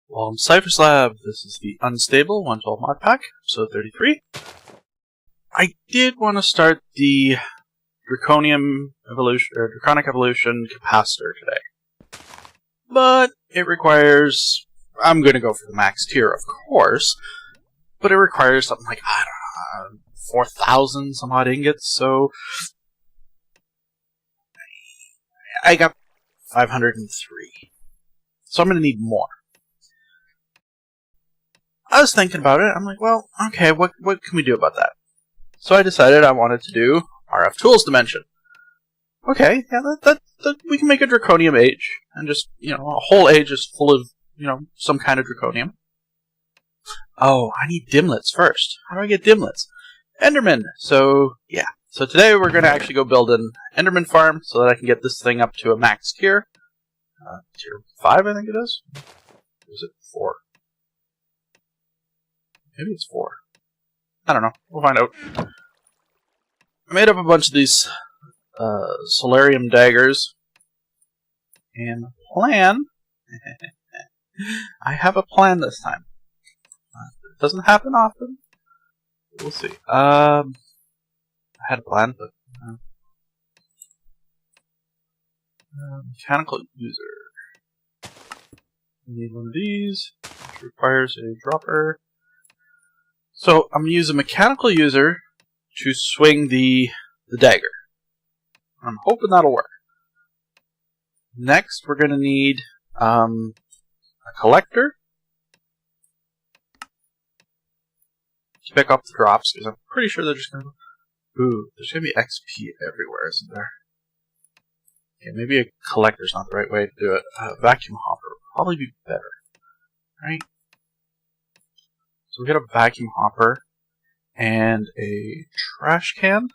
Welcome to Cypher's Lab. This is the Unstable 112 modpack, episode 33. I did want to start the Draconic Evolution capacitor today, but it requires. I'm going to go for the max tier, of course, but it requires something like 4,000 some odd ingots. So I got 503. So I'm going to need more. I was thinking about it. I'm like, well, okay, what can we do about that? So I decided I wanted to do RF Tools Dimension. Okay, yeah, that we can make a Draconium age, and just, a whole age is full of, some kind of Draconium. Oh, I need dimlets first. How do I get dimlets? Endermen! So, yeah. So today we're going to actually go build an Enderman farm so that I can get this thing up to a max tier. Tier 5, I think it is. Or is it 4? Maybe it's 4. I don't know. We'll find out. I made up a bunch of these solarium daggers. And plan... I have a plan this time. It doesn't happen often. We'll see. I had a plan, but... mechanical user. We need one of these, which requires a dropper. So I'm going to use a mechanical user to swing the dagger. I'm hoping that'll work. Next, we're going to need a collector to pick up the drops, because I'm pretty sure they're just going to... Ooh, there's going to be XP everywhere, isn't there? Okay, maybe a collector's not the right way to do it. Vacuum hopper would probably be better. Right? So we got a vacuum hopper and a trash can.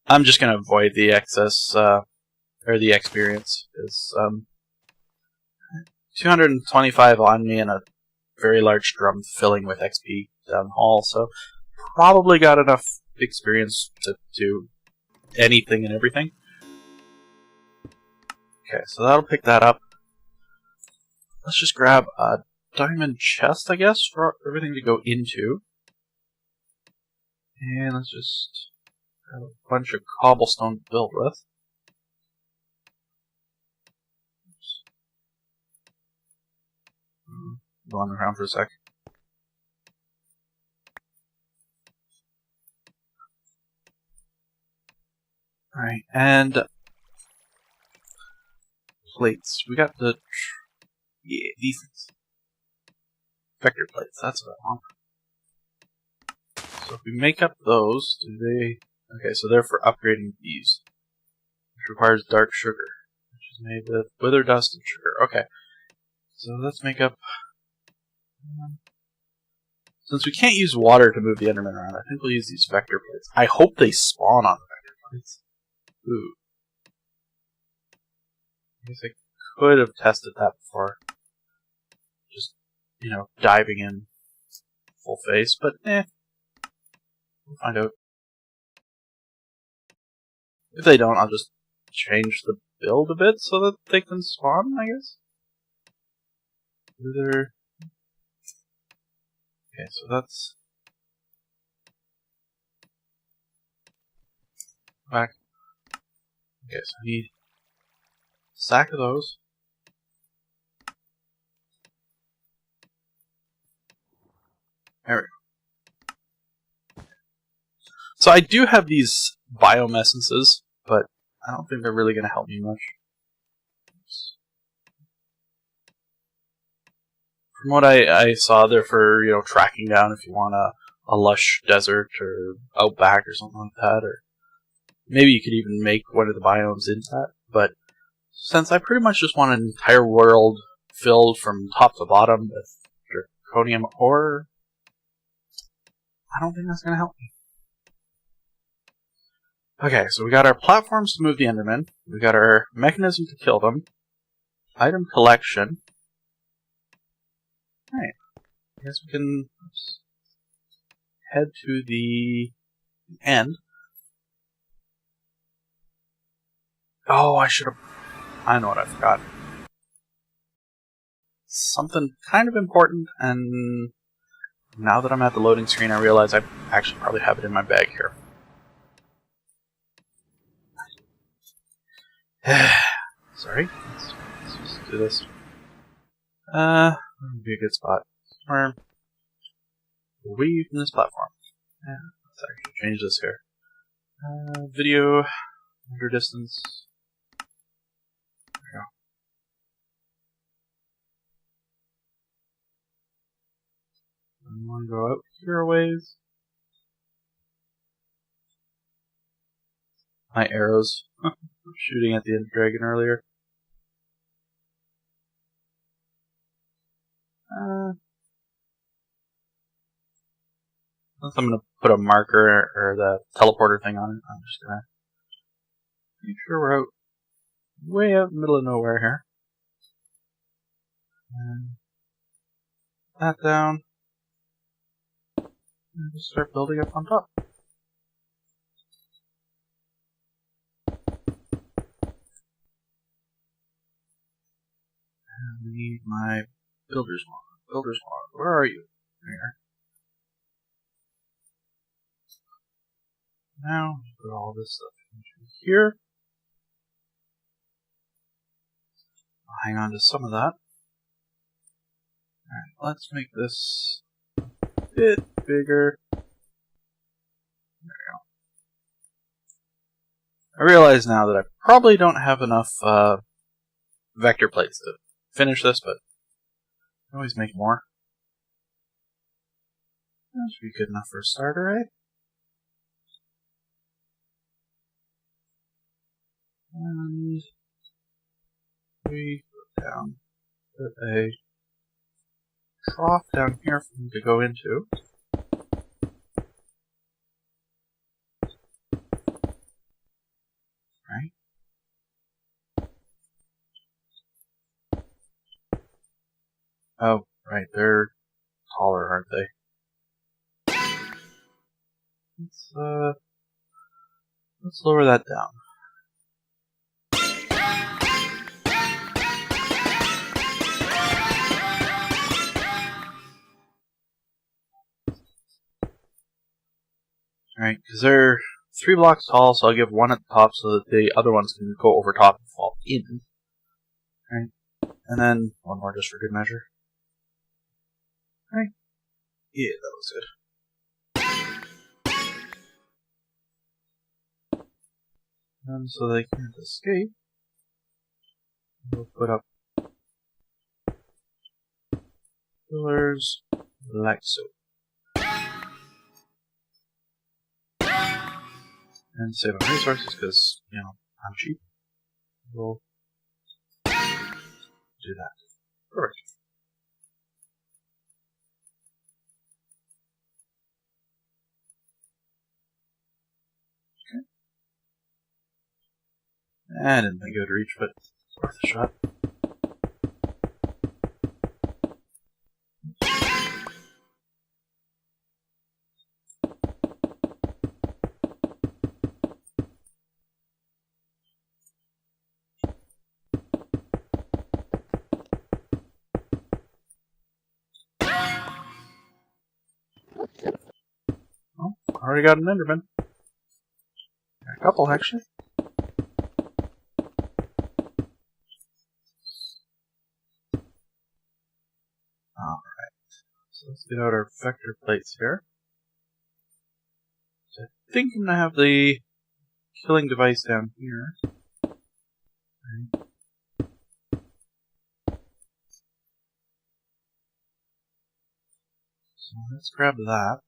I'm just going to avoid the excess, or the experience. It's 225 on me and a very large drum filling with XP down the hall, so probably got enough experience to do anything and everything. Okay, so that'll pick that up. Let's just grab a diamond chest, I guess, for everything to go into. And let's just have a bunch of cobblestone to build with. Oops. Go on around for a sec. Alright, and plates. We got the... yeah, these things. Vector plates, that's what I want. So if we make up those, do they... Okay, so they're for upgrading these. Which requires dark sugar. Which is made with wither dust and sugar. Okay. So let's make up... Since we can't use water to move the endermen around, I think we'll use these vector plates. I hope they spawn on the vector plates. Ooh. I guess I could have tested that before. Just, diving in full face, but we'll find out. If they don't, I'll just change the build a bit so that they can spawn, I guess. Either... Okay, so that's... back. Okay, so I need a stack of those. There we go. So I do have these biome essences, but I don't think they're really going to help me much. Oops. From what I saw, they're for, tracking down if you want a lush desert or outback or something like that, or maybe you could even make one of the biomes into that. But since I pretty much just want an entire world filled from top to bottom with draconium ore, I don't think that's going to help me. Okay, so we got our platforms to move the endermen. We got our mechanism to kill them. Item collection. Alright. I guess we can head to the end. Oh, I should have... I know what I forgot. something kind of important, and now that I'm at the loading screen, I realize I actually probably have it in my bag here. Sorry, let's just do this. Would be a good spot. Or away from this platform. Yeah, let's actually change this here. Video, under distance. There we go. I want to go out here a ways. My arrows. Shooting at the Ender Dragon earlier. Since I'm going to put a marker or the teleporter thing on it, I'm just going to make sure we're out way out in the middle of nowhere here. And that down. And just start building up on top. And we need my builder's log. Builder's log. Where are you? There. Now, put all this stuff into here. I'll hang on to some of that. Alright, let's make this a bit bigger. There we go. I realize now that I probably don't have enough vector plates to finish this, but I can always make more. That should be good enough for a starter, right? And we put down a trough down here for them to go into. Right? Oh, right, they're taller, aren't they? Let's lower that down. Alright, because they're 3 blocks tall, so I'll give one at the top so that the other ones can go over top and fall in. Alright, and then one more just for good measure. Alright, yeah, that was good. And so they can't escape, we'll put up pillars like so. And save on resources because, you know, I'm cheap. We'll do that. Perfect. Okay. I didn't think it would reach, but worth a shot. Oh, already got an enderman. A couple, actually. Alright. So let's get out our vector plates here. So I think I'm going to have the killing device down here. Right. So let's grab that.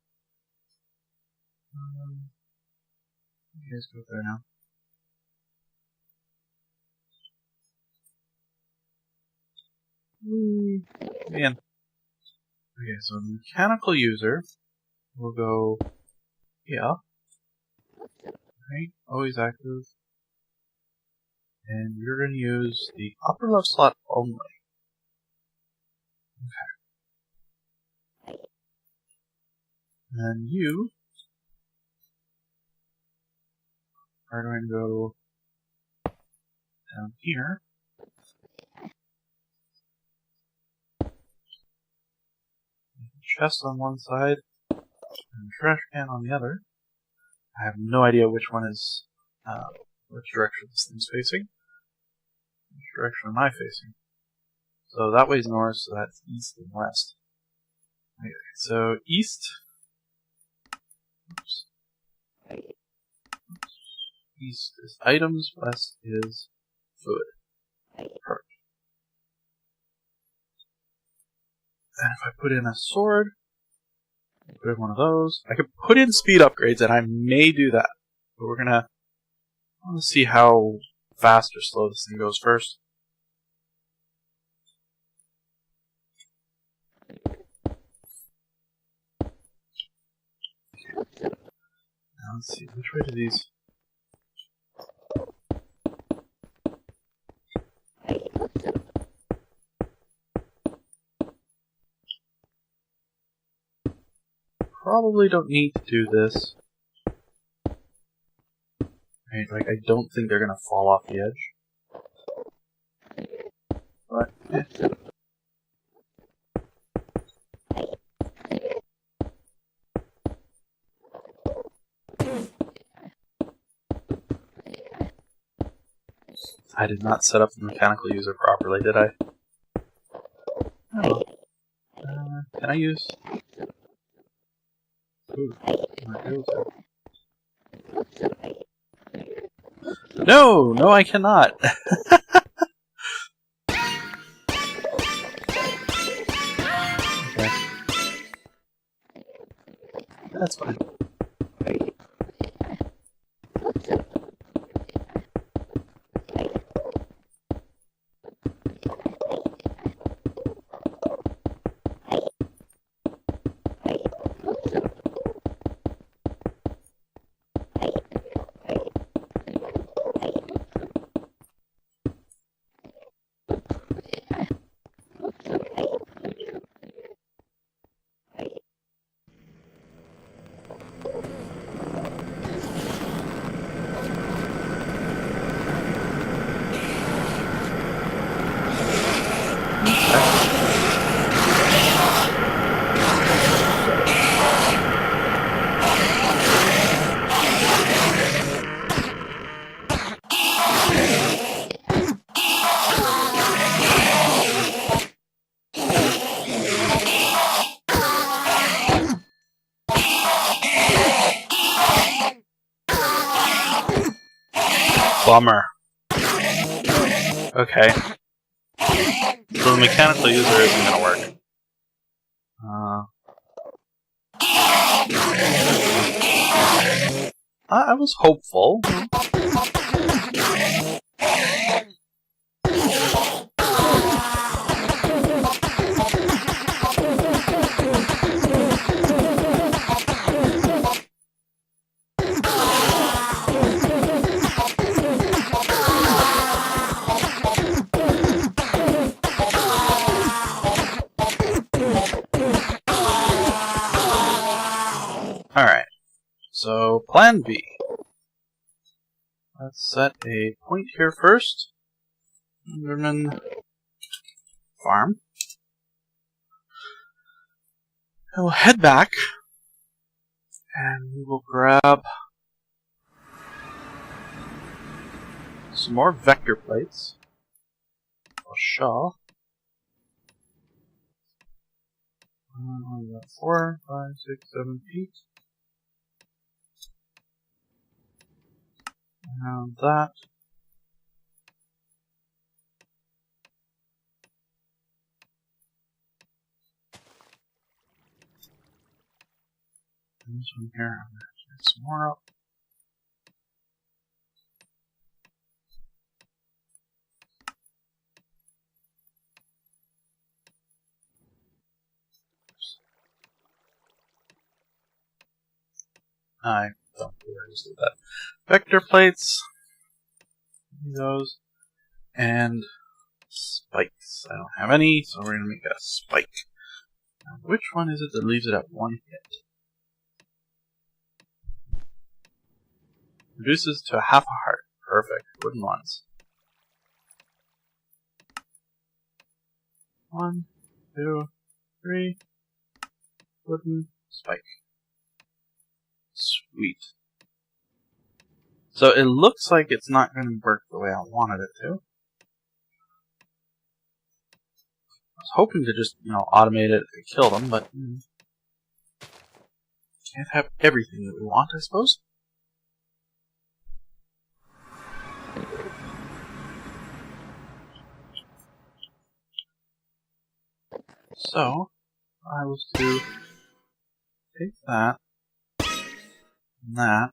You guys go there now. Man. Okay, so the mechanical user will go here. Right, always active. And you're going to use the upper left slot only. Okay. And you are going to go down here. chest on one side and a trash can on the other. I have no idea which one is, which direction this thing's facing. Which direction am I facing? So that way's north, so that's east and west. Okay, so east. Oops. East is items, west is food. Perfect. And if I put in a sword, put in one of those, I could put in speed upgrades, and I may do that. But we're gonna see how fast or slow this thing goes first. Now let's see, which way do these... Probably don't need to do this. Right, like, I don't think they're gonna fall off the edge. But, I did not set up the mechanical user properly, did I? Oh. Can I use... Ooh, no! No, I cannot! Okay. That's fine. Bummer. Okay. So the mechanical user isn't gonna work. I was hopeful. Alright, so plan B. Let's set a point here first. Enderman farm. And we'll head back, and we will grab some more vector plates. A shaw. 4, 5, 6, 7 feet. And that. And this one here, I'm going to get some more up. I don't know where I just did that. Vector plates. Those. And spikes. I don't have any, so we're going to make a spike. Now, which one is it that leaves it at 1 hit? Reduces to half a heart. Perfect. Wooden ones. 1, 2, 3. wooden spike. Sweet. So it looks like it's not going to work the way I wanted it to. I was hoping to just, automate it and kill them, but can't have everything that we want, I suppose. So, I was to take that, and that,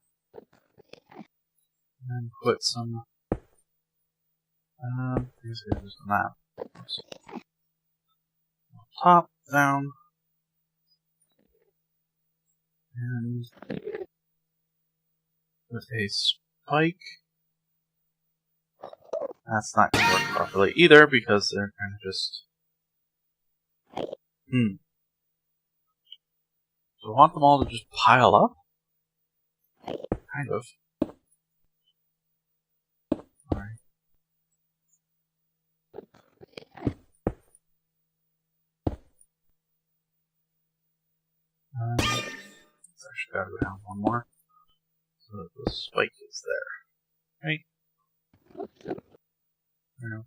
and then put some, here's that. Top, down, and with a spike. That's not going to work properly either because they're kind of just... Do I want them all to just pile up? Kind of. Alright. I should gotta go down one more. So that the spike is there. Right? There.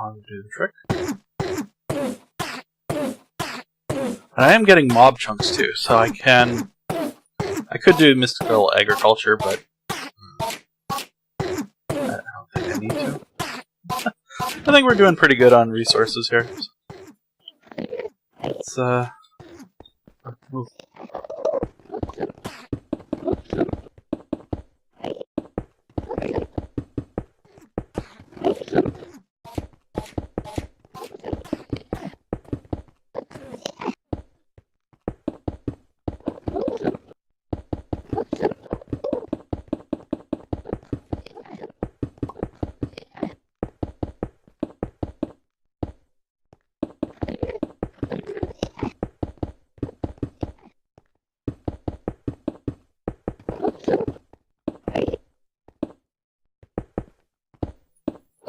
I'll do the trick. And I am getting mob chunks too, so I could do mystical agriculture, but I don't think I need to. I think we're doing pretty good on resources here. Let's move.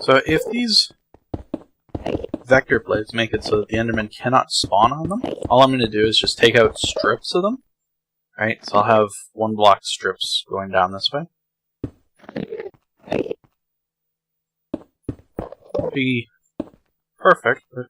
So if these vector plates make it so that the endermen cannot spawn on them, all I'm going to do is just take out strips of them. Right, so I'll have 1 block strips going down this way. Won't be perfect, but...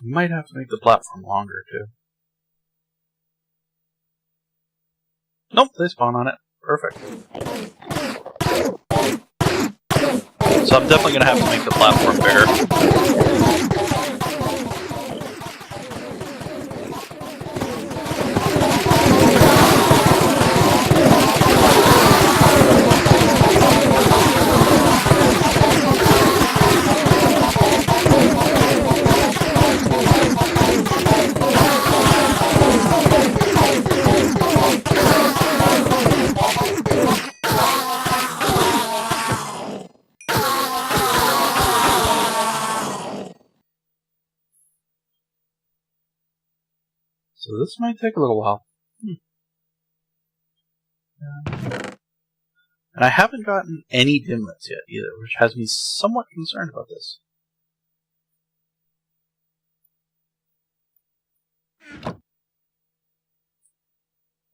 might have to make the platform longer, too. Nope, they spawn on it. Perfect. So I'm definitely going to have to make the platform bigger. So this might take a little while. And I haven't gotten any dimlets yet either, which has me somewhat concerned about this.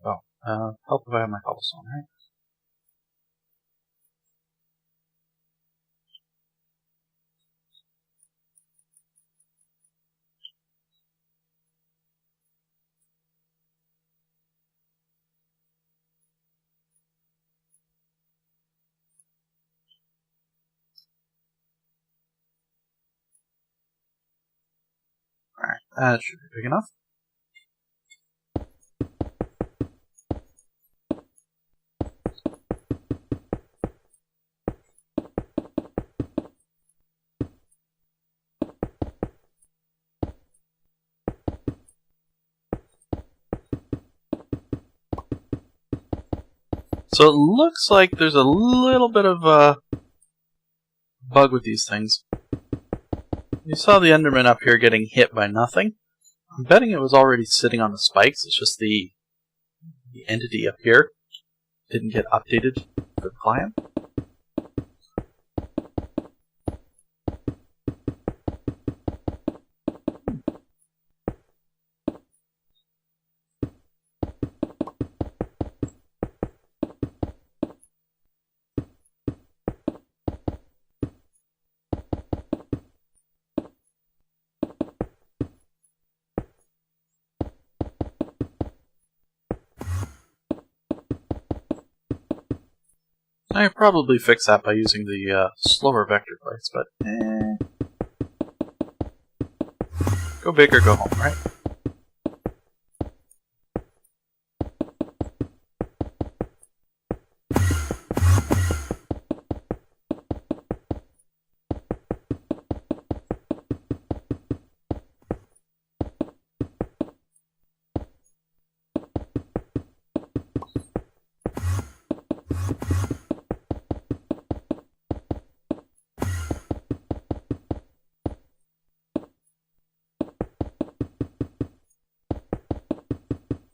Oh, help if I have my cobblestone, right? Alright, that should be big enough. So it looks like there's a little bit of a bug with these things. You saw the enderman up here getting hit by nothing. I'm betting it was already sitting on the spikes. It's just the entity up here didn't get updated for the client. I could probably fix that by using the slower vector parts, but go big or go home, right?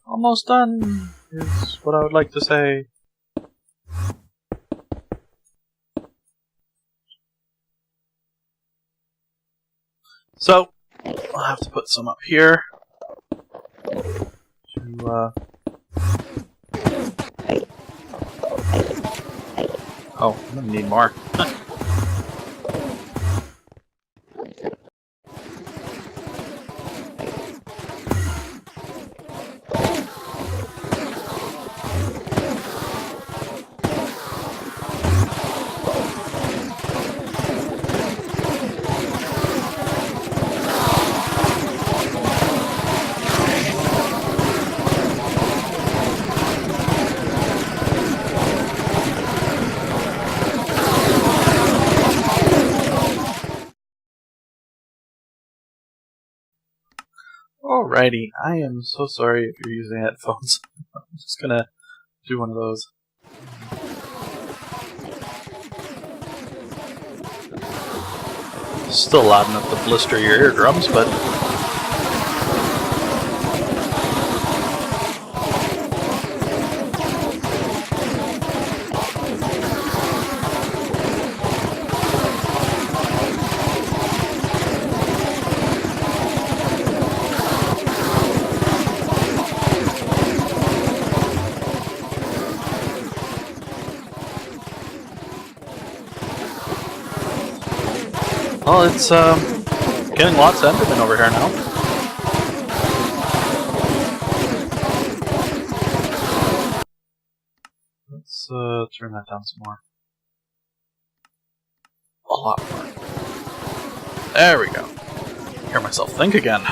Almost done is what I would like to say. So, I'll have to put some up here to, oh, I'm gonna need more. Alrighty, I am so sorry if you're using headphones. I'm just gonna do one of those. Still loud enough to blister your eardrums, but well, it's getting lots of endermen over here now. Let's turn that down some more. A lot more. There we go. Hear myself think again.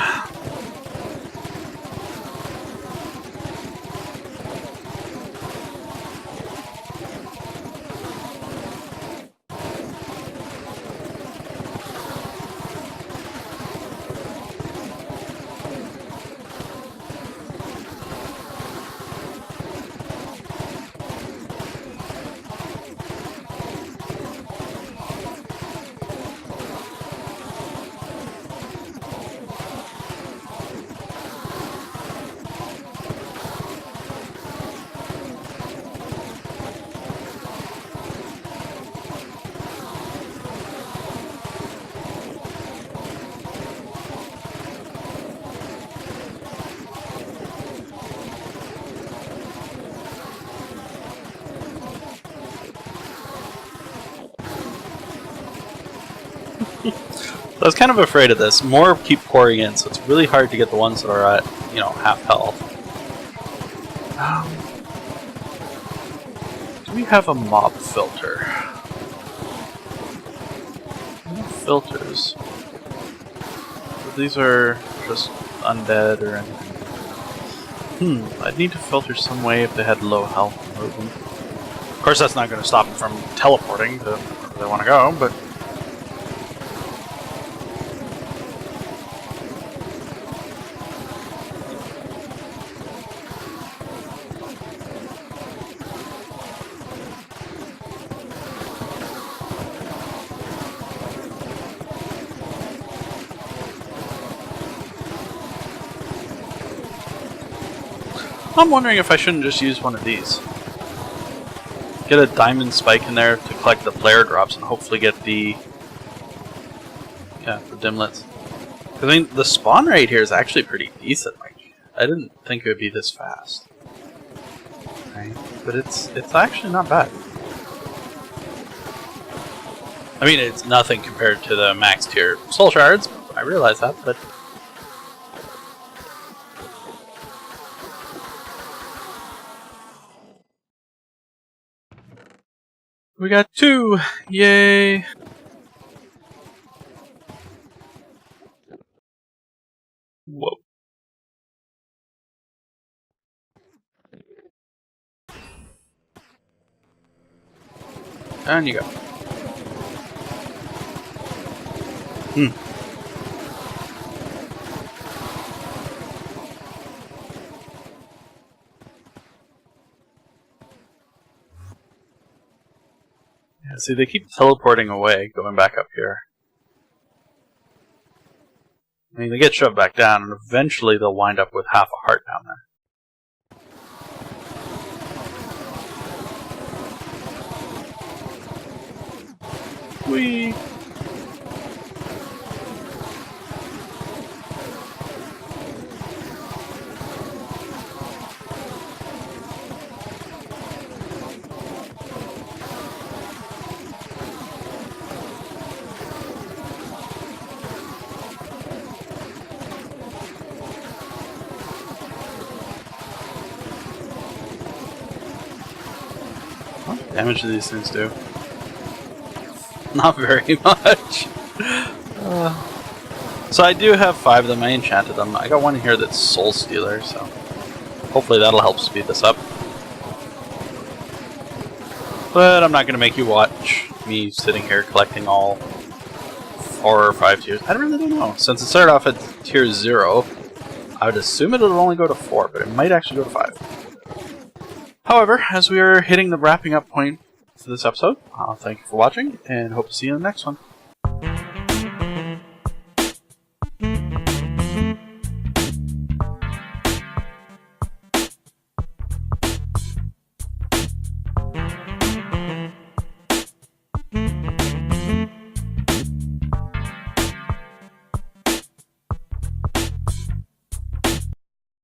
I was kind of afraid of this. More keep pouring in, so it's really hard to get the ones that are at, half health. Do we have a mob filter? No filters. But these are just undead or anything. I'd need to filter some way if they had low health and move them. Of course, that's not going to stop them from teleporting to wherever they want to go, but I'm wondering if I shouldn't just use one of these. Get a diamond spike in there to collect the player drops and hopefully get the dimlets. I mean, the spawn rate here is actually pretty decent. Like, I didn't think it would be this fast. Right? But it's actually not bad. I mean, it's nothing compared to the max tier soul shards. I realize that, but we got 2! Yay! Whoa. And you go. Yeah, see, they keep teleporting away, going back up here. I mean, they get shoved back down, and eventually they'll wind up with half a heart down there. Whee! What damage do these things do? Not very much. So I do have 5 of them. I enchanted them. I got one here that's Soul Stealer, so hopefully that'll help speed this up. But I'm not going to make you watch me sitting here collecting all 4 or 5 tiers. I really don't know. Since it started off at tier 0, I would assume it would only go to 4, but it might actually go to 5. However, as we are hitting the wrapping up point for this episode, thank you for watching, and hope to see you in the next one.